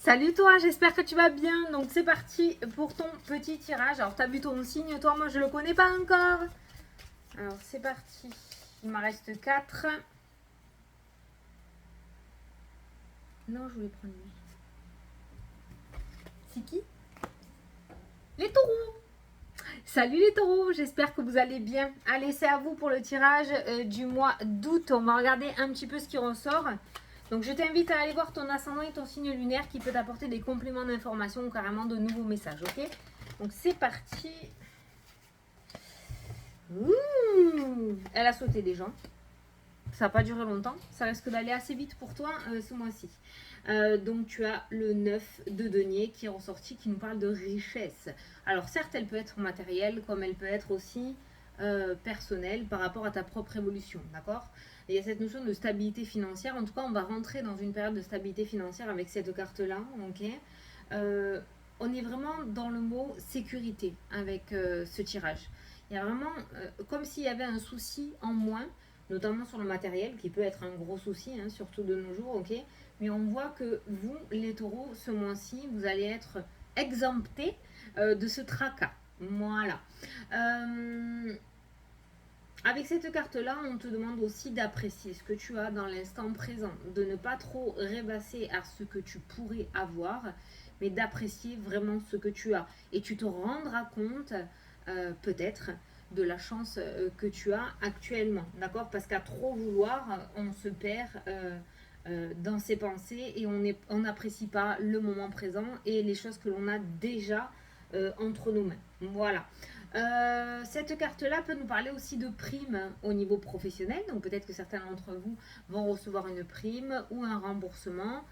Salut toi, j'espère que tu vas bien. Donc c'est parti pour ton petit tirage. Alors tu as vu ton signe, toi, moi je le connais pas encore. Alors c'est parti. Il m'en reste 4. Non, je voulais prendre lui. C'est qui? Les taureaux. Salut les taureaux, j'espère que vous allez bien. Allez, c'est à vous pour le tirage du mois d'août. On va regarder un petit peu ce qui ressort. Donc je t'invite à aller voir ton ascendant et ton signe lunaire qui peut t'apporter des compléments d'information ou carrément de nouveaux messages, ok? Donc c'est parti. Ouh, elle a sauté des gens. Ça n'a pas duré longtemps. Ça risque d'aller assez vite pour toi ce mois-ci. Donc tu as le 9 de denier qui est ressorti, qui nous parle de richesse. Alors certes, elle peut être matérielle, comme elle peut être aussi personnelle par rapport à ta propre évolution, d'accord? Il y a cette notion de stabilité financière. En tout cas, on va rentrer dans une période de stabilité financière avec cette carte-là, ok? On est vraiment dans le mot sécurité avec ce tirage. Il y a vraiment comme s'il y avait un souci en moins, notamment sur le matériel, qui peut être un gros souci, hein, surtout de nos jours, ok? Mais on voit que vous, les taureaux, ce mois-ci, vous allez être exemptés de ce tracas. Voilà. Avec cette carte-là, on te demande aussi d'apprécier ce que tu as dans l'instant présent, de ne pas trop rêvasser à ce que tu pourrais avoir, mais d'apprécier vraiment ce que tu as. Et tu te rendras compte, peut-être, de la chance que tu as actuellement, d'accord? Parce qu'à trop vouloir, on se perd dans ses pensées et on n'apprécie pas le moment présent et les choses que l'on a déjà entre nos mains. Voilà. Cette carte-là peut nous parler aussi de primes au niveau professionnel. Donc peut-être que certains d'entre vous vont recevoir une prime ou un remboursement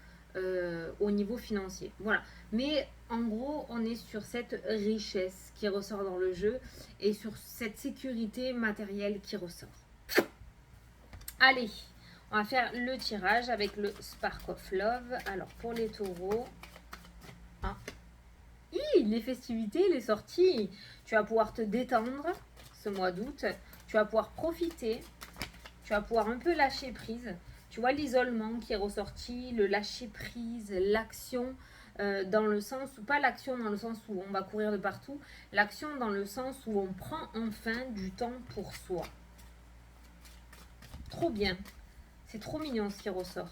au niveau financier. Voilà. Mais en gros, on est sur cette richesse qui ressort dans le jeu et sur cette sécurité matérielle qui ressort. Allez, on va faire le tirage avec le Spark of Love. Alors pour les taureaux... Ah. Les festivités, les sorties, tu vas pouvoir te détendre ce mois d'août, tu vas pouvoir profiter, tu vas pouvoir un peu lâcher prise. Tu vois l'isolement qui est ressorti, le lâcher prise, l'action dans le sens où, pas l'action dans le sens où on va courir de partout, l'action dans le sens où on prend enfin du temps pour soi. Trop bien, c'est trop mignon ce qui ressort.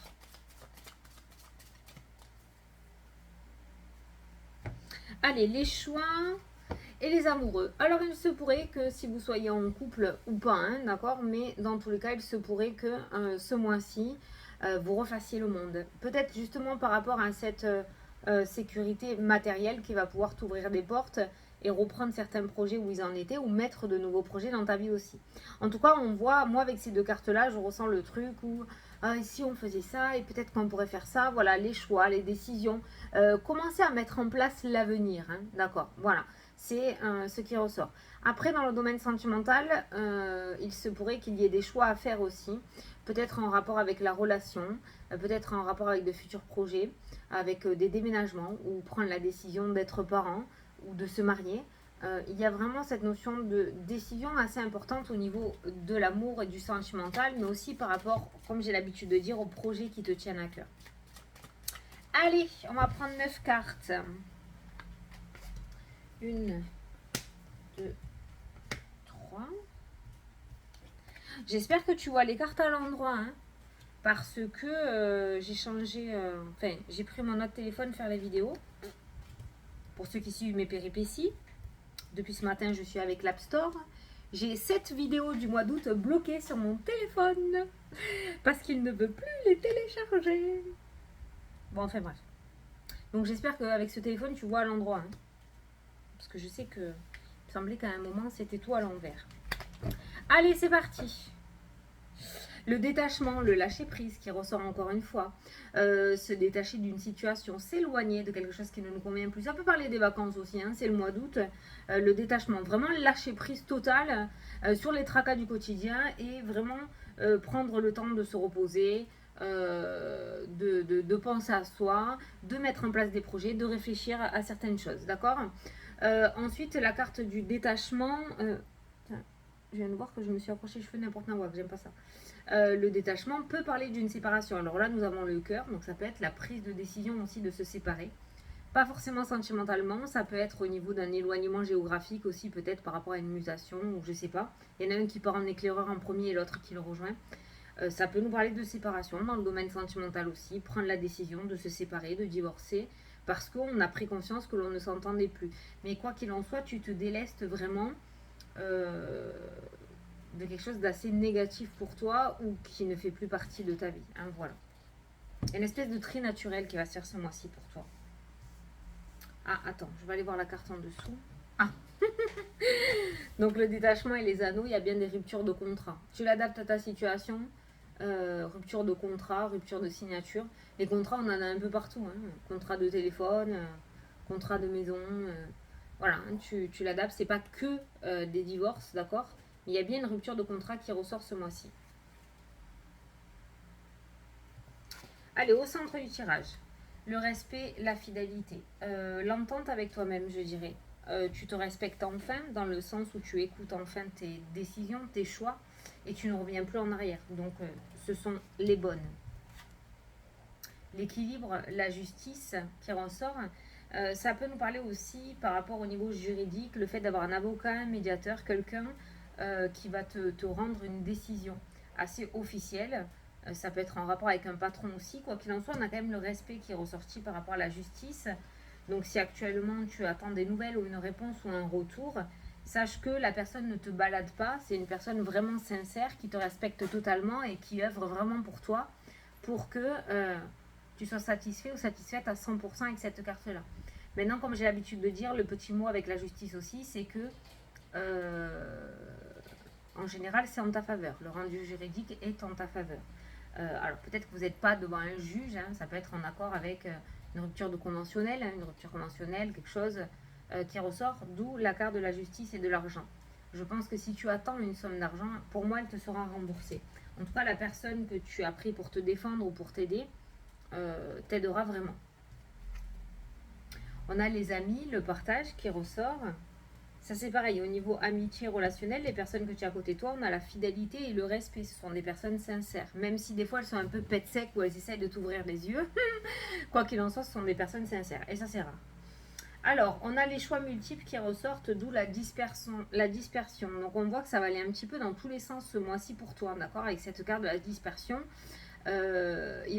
Allez, les choix et les amoureux. Alors, il se pourrait que si vous soyez en couple ou pas, hein, d'accord, mais dans tous les cas, il se pourrait que ce mois-ci, vous refassiez le monde. Peut-être justement par rapport à cette sécurité matérielle qui va pouvoir t'ouvrir des portes et reprendre certains projets où ils en étaient ou mettre de nouveaux projets dans ta vie aussi. En tout cas, on voit, moi avec ces deux cartes-là, je ressens le truc où si on faisait ça et peut-être qu'on pourrait faire ça, voilà, les choix, les décisions, commencer à mettre en place l'avenir, hein, d'accord, voilà. C'est ce qui ressort. Après, dans le domaine sentimental, il se pourrait qu'il y ait des choix à faire aussi. Peut-être en rapport avec la relation, peut-être en rapport avec de futurs projets, avec des déménagements ou prendre la décision d'être parent ou de se marier. Il y a vraiment cette notion de décision assez importante au niveau de l'amour et du sentimental, mais aussi par rapport, comme j'ai l'habitude de dire, aux projets qui te tiennent à cœur. Allez, on va prendre 9 cartes. 1, 2, 3. J'espère que tu vois les cartes à l'endroit, hein, parce que j'ai changé, enfin j'ai pris mon autre téléphone faire les vidéos. Pour ceux qui suivent mes péripéties, depuis ce matin je suis avec l'App Store. J'ai 7 vidéos du mois d'août bloquées sur mon téléphone parce qu'il ne veut plus les télécharger. Bon, enfin bref. Donc j'espère qu'avec ce téléphone tu vois à l'endroit, hein, parce que je sais que il semblait qu'à un moment c'était tout à l'envers. Allez, c'est parti. Le détachement, le lâcher prise qui ressort encore une fois, se détacher d'une situation, s'éloigner de quelque chose qui ne nous convient plus. Ça peut parler des vacances aussi, hein, c'est le mois d'août. Le détachement, vraiment lâcher prise totale sur les tracas du quotidien et vraiment prendre le temps de se reposer, de penser à soi, de mettre en place des projets, de réfléchir à certaines choses, d'accord? Ensuite, la carte du détachement... Je viens de voir que je me suis accroché les cheveux n'importe quoi, que j'aime pas ça. Le détachement peut parler d'une séparation. Alors là, nous avons le cœur, donc ça peut être la prise de décision aussi de se séparer. Pas forcément sentimentalement, ça peut être au niveau d'un éloignement géographique aussi, peut-être par rapport à une mutation, ou je sais pas. Il y en a un qui part en éclaireur en premier et l'autre qui le rejoint. Ça peut nous parler de séparation dans le domaine sentimental aussi, prendre la décision de se séparer, de divorcer, parce qu'on a pris conscience que l'on ne s'entendait plus. Mais quoi qu'il en soit, tu te délestes vraiment euh, de quelque chose d'assez négatif pour toi ou qui ne fait plus partie de ta vie. Hein, voilà. Il y a une espèce de tri naturel qui va se faire ce mois-ci pour toi. Ah, attends, je vais aller voir la carte en dessous. Ah, donc le détachement et les anneaux, il y a bien des ruptures de contrat. Tu l'adaptes à ta situation, rupture de contrat, rupture de signature. Les contrats, on en a un peu partout. Hein. Contrat de téléphone, contrat de maison. Voilà, hein, tu l'adaptes. C'est pas que des divorces, d'accord. Mais il y a bien une rupture de contrat qui ressort ce mois-ci. Allez, au centre du tirage. Le respect, la fidélité. L'entente avec toi-même, je dirais. Tu te respectes enfin, dans le sens où tu écoutes enfin tes décisions, tes choix, et tu ne reviens plus en arrière. Donc, ce sont les bonnes. L'équilibre, la justice qui ressort, ça peut nous parler aussi par rapport au niveau juridique, le fait d'avoir un avocat, un médiateur, quelqu'un qui va te rendre une décision assez officielle. Ça peut être en rapport avec un patron aussi. Quoi qu'il en soit, on a quand même le respect qui est ressorti par rapport à la justice. Donc si actuellement tu attends des nouvelles ou une réponse ou un retour, sache que la personne ne te balade pas. C'est une personne vraiment sincère qui te respecte totalement et qui œuvre vraiment pour toi pour que tu sois satisfait ou satisfaite à 100% avec cette carte-là. Maintenant, comme j'ai l'habitude de dire, le petit mot avec la justice aussi, c'est que euh, en général, c'est en ta faveur. Le rendu juridique est en ta faveur. Alors peut-être que vous n'êtes pas devant un juge, hein, ça peut être en accord avec une rupture de conventionnel, hein, une rupture conventionnelle, quelque chose qui ressort, d'où la carte de la justice et de l'argent. Je pense que si tu attends une somme d'argent, pour moi, elle te sera remboursée. En tout cas, la personne que tu as pris pour te défendre ou pour t'aider t'aidera vraiment. On a les amis, le partage qui ressort. Ça c'est pareil, au niveau amitié relationnel, les personnes que tu as à côté de toi, on a la fidélité et le respect. Ce sont des personnes sincères. Même si des fois elles sont un peu pète sec ou elles essayent de t'ouvrir les yeux, quoi qu'il en soit, ce sont des personnes sincères. Et ça c'est rare. Alors, on a les choix multiples qui ressortent, d'où la dispersion. Donc on voit que ça va aller un petit peu dans tous les sens ce mois-ci pour toi, d'accord. Avec cette carte de la dispersion, il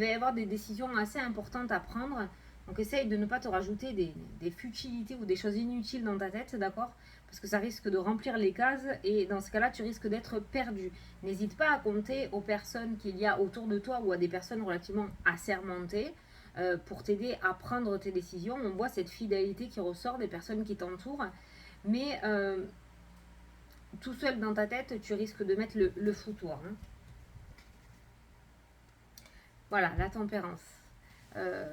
va y avoir des décisions assez importantes à prendre. Donc essaye de ne pas te rajouter des futilités ou des choses inutiles dans ta tête, d'accord? Parce que ça risque de remplir les cases et dans ce cas-là, tu risques d'être perdu. N'hésite pas à compter aux personnes qu'il y a autour de toi ou à des personnes relativement assermentées pour t'aider à prendre tes décisions. On voit cette fidélité qui ressort des personnes qui t'entourent. Mais tout seul dans ta tête, tu risques de mettre le foutoir. Hein. Voilà, la tempérance.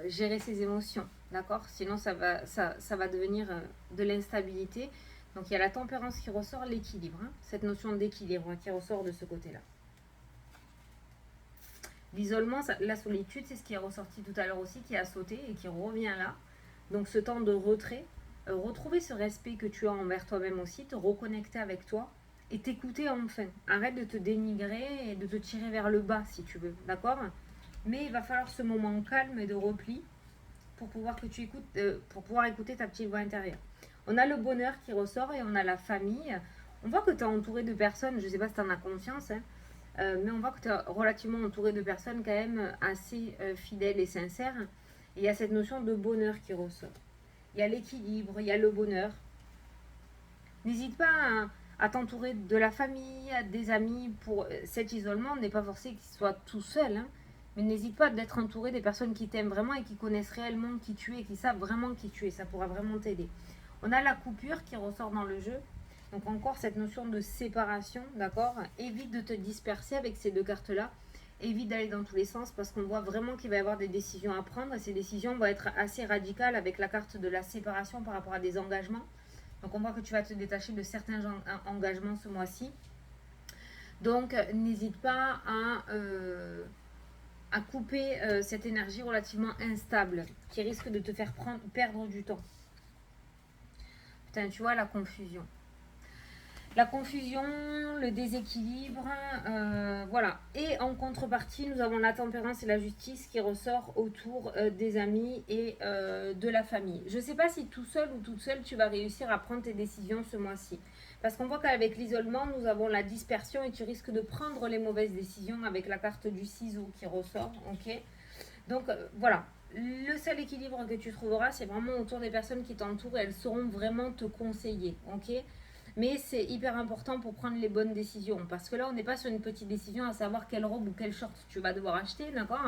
Gérer ses émotions, d'accord. Sinon, ça va devenir de l'instabilité. Donc, il y a la tempérance qui ressort, l'équilibre. Hein, cette notion d'équilibre qui ressort de ce côté-là. L'isolement, la solitude, c'est ce qui est ressorti tout à l'heure aussi, qui a sauté et qui revient là. Donc, ce temps de retrait, retrouver ce respect que tu as envers toi-même aussi, te reconnecter avec toi et t'écouter enfin. Arrête de te dénigrer et de te tirer vers le bas si tu veux, d'accord. Mais il va falloir ce moment calme et de repli pour pouvoir que tu écoutes, pour pouvoir écouter ta petite voix intérieure. On a le bonheur qui ressort et on a la famille. On voit que tu es entouré de personnes, je ne sais pas si tu en as conscience, hein, mais on voit que tu es relativement entouré de personnes quand même assez fidèles et sincères. Et il y a cette notion de bonheur qui ressort. Il y a l'équilibre, il y a le bonheur. N'hésite pas à t'entourer de la famille, des amis. Pour cet isolement, on n'est pas forcé qu'il soit tout seul. Hein. Mais n'hésite pas d'être entouré des personnes qui t'aiment vraiment et qui connaissent réellement qui tu es, qui savent vraiment qui tu es. Ça pourra vraiment t'aider. On a la coupure qui ressort dans le jeu. Donc encore cette notion de séparation, d'accord. Évite de te disperser avec ces deux cartes-là. Évite d'aller dans tous les sens parce qu'on voit vraiment qu'il va y avoir des décisions à prendre. Et ces décisions vont être assez radicales avec la carte de la séparation par rapport à des engagements. Donc on voit que tu vas te détacher de certains engagements ce mois-ci. Donc n'hésite pas à couper cette énergie relativement instable qui risque de te faire perdre du temps. Putain, tu vois la confusion. La confusion, le déséquilibre, voilà. Et en contrepartie, nous avons la tempérance et la justice qui ressort autour des amis et de la famille. Je ne sais pas si tout seul ou toute seule, tu vas réussir à prendre tes décisions ce mois-ci. Parce qu'on voit qu'avec l'isolement, nous avons la dispersion et tu risques de prendre les mauvaises décisions avec la carte du ciseau qui ressort, ok. Donc voilà, le seul équilibre que tu trouveras, c'est vraiment autour des personnes qui t'entourent et elles sauront vraiment te conseiller, ok. Mais c'est hyper important pour prendre les bonnes décisions. Parce que là, on n'est pas sur une petite décision à savoir quelle robe ou quel short tu vas devoir acheter, d'accord.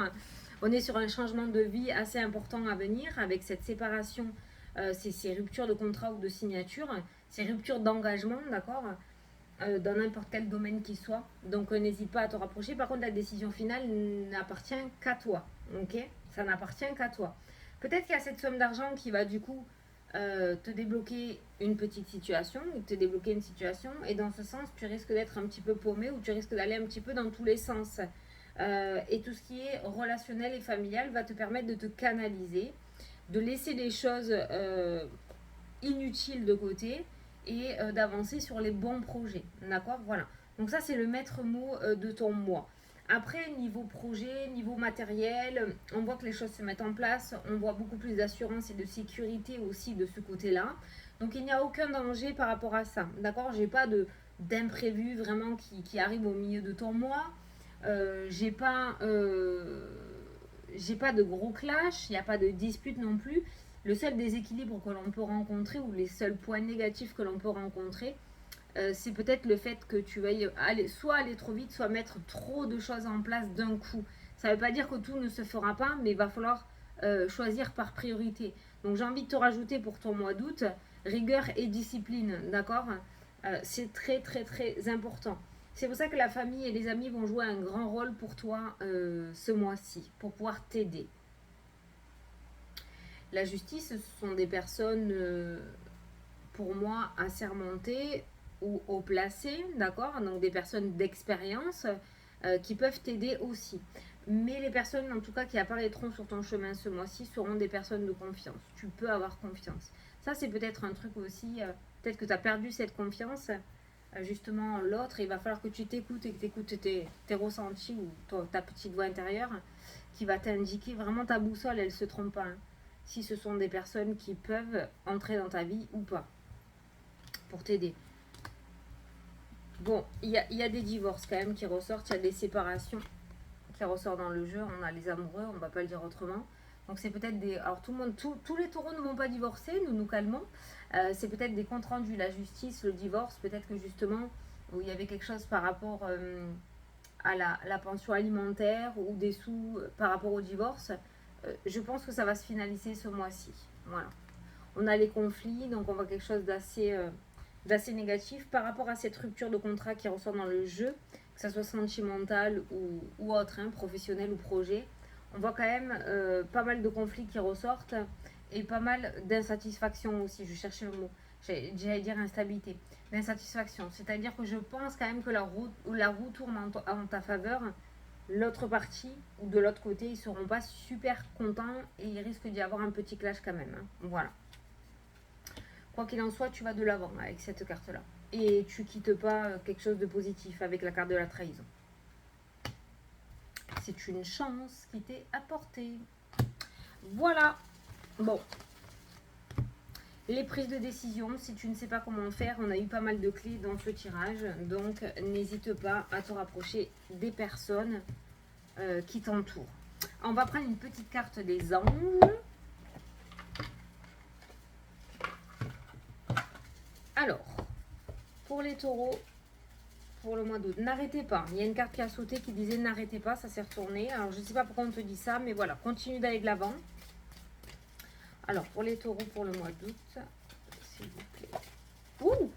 On est sur un changement de vie assez important à venir avec cette séparation, ces ruptures de contrat ou de signature, ces ruptures d'engagement, d'accord, dans n'importe quel domaine qu'il soit. Donc n'hésite pas à te rapprocher. Par contre, la décision finale n'appartient qu'à toi, ok. Ça n'appartient qu'à toi. Peut-être qu'il y a cette somme d'argent qui va du coup te débloquer une petite situation, te débloquer une situation, et dans ce sens, tu risques d'être un petit peu paumé ou tu risques d'aller un petit peu dans tous les sens. Et tout ce qui est relationnel et familial va te permettre de te canaliser, de laisser les choses inutiles de côté et d'avancer sur les bons projets. D'accord. Voilà. Donc ça, c'est le maître mot de ton mois. Après, niveau projet, niveau matériel, on voit que les choses se mettent en place. On voit beaucoup plus d'assurance et de sécurité aussi de ce côté-là. Donc, il n'y a aucun danger par rapport à ça. D'accord. J'ai pas d'imprévu vraiment qui arrive au milieu de ton mois. J'ai pas de gros clash. Il n'y a pas de dispute non plus. Le seul déséquilibre que l'on peut rencontrer ou les seuls points négatifs que l'on peut rencontrer, c'est peut-être le fait que tu veuilles soit aller trop vite, soit mettre trop de choses en place d'un coup. Ça ne veut pas dire que tout ne se fera pas, mais il va falloir choisir par priorité. Donc j'ai envie de te rajouter pour ton mois d'août, rigueur et discipline, d'accord. C'est très très très important. C'est pour ça que la famille et les amis vont jouer un grand rôle pour toi ce mois-ci, pour pouvoir t'aider. La justice, ce sont des personnes, pour moi, assermentées ou haut placées, d'accord. Donc des personnes d'expérience qui peuvent t'aider aussi. Mais les personnes, en tout cas, qui apparaîtront sur ton chemin ce mois-ci seront des personnes de confiance. Tu peux avoir confiance. Ça, c'est peut-être un truc aussi, peut-être que tu as perdu cette confiance. Justement, l'autre, il va falloir que tu t'écoutes et que tu écoutes tes ressentis ou ta petite voix intérieure qui va t'indiquer vraiment ta boussole, elle ne se trompe pas. Hein. Si ce sont des personnes qui peuvent entrer dans ta vie ou pas, pour t'aider. Bon, il y a des divorces quand même qui ressortent, il y a des séparations qui ressortent dans le jeu, on a les amoureux, on ne va pas le dire autrement. Donc c'est peut-être des... Alors tout le monde, tous les taureaux ne vont pas divorcer, nous nous calmons. C'est peut-être des comptes rendus, la justice, le divorce, peut-être que justement, où il y avait quelque chose par rapport à la pension alimentaire ou des sous par rapport au divorce. Je pense que ça va se finaliser ce mois-ci. Voilà. On a les conflits, donc on voit quelque chose d'assez négatif par rapport à cette rupture de contrat qui ressort dans le jeu, que ça soit sentimental ou autre, hein, professionnel ou projet. On voit quand même pas mal de conflits qui ressortent et pas mal d'insatisfaction aussi. Je cherchais le mot. J'allais dire instabilité. L'insatisfaction. C'est-à-dire que je pense quand même que la roue tourne en ta faveur. L'autre partie ou de l'autre côté, ils seront pas super contents et il risque d'y avoir un petit clash quand même. Hein. Voilà. Quoi qu'il en soit, tu vas de l'avant avec cette carte-là. Et tu quittes pas quelque chose de positif avec la carte de la trahison. C'est une chance qui t'est apportée. Voilà. Bon. Les prises de décision, si tu ne sais pas comment faire, on a eu pas mal de clés dans ce tirage. Donc, n'hésite pas à te rapprocher des personnes qui t'entourent. On va prendre une petite carte des anges. Alors, pour les taureaux, pour le mois d'août, n'arrêtez pas. Il y a une carte qui a sauté qui disait n'arrêtez pas, ça s'est retourné. Alors, je ne sais pas pourquoi on te dit ça, mais voilà, continue d'aller de l'avant. Alors, pour les taureaux, pour le mois d'août, s'il vous plaît. Ouh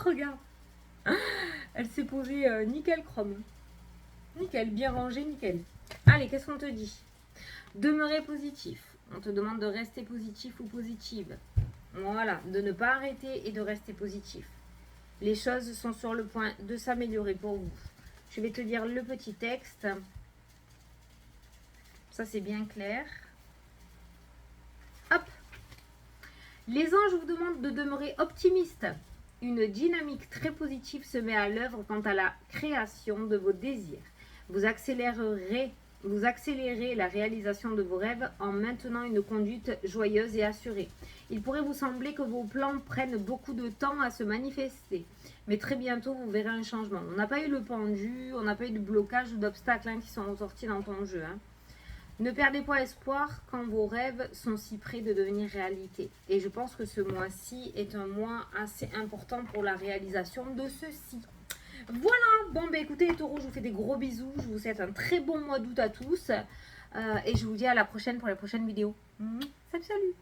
regarde. Elle s'est posée nickel chrome. Nickel, bien rangée, nickel. Allez, qu'est-ce qu'on te dit? Demeurer positif. On te demande de rester positif ou positive. Voilà, de ne pas arrêter et de rester positif. Les choses sont sur le point de s'améliorer pour vous. Je vais te dire le petit texte. Ça, c'est bien clair. Hop. Les anges vous demandent de demeurer optimiste Une dynamique très positive se met à l'œuvre quant à la création de vos désirs. Vous accélérez la réalisation de vos rêves en maintenant une conduite joyeuse et assurée. Il pourrait vous sembler que vos plans prennent beaucoup de temps à se manifester, mais très bientôt vous verrez un changement. On n'a pas eu le pendu, on n'a pas eu de blocage ou d'obstacles qui sont ressortis dans ton jeu. Ne perdez pas espoir quand vos rêves sont si près de devenir réalité. Et je pense que ce mois-ci est un mois assez important pour la réalisation de ceci. Voilà, bon ben écoutez les taureaux, je vous fais des gros bisous. Je vous souhaite un très bon mois d'août à tous. Et je vous dis à la prochaine pour les prochaines vidéos. Salut, salut!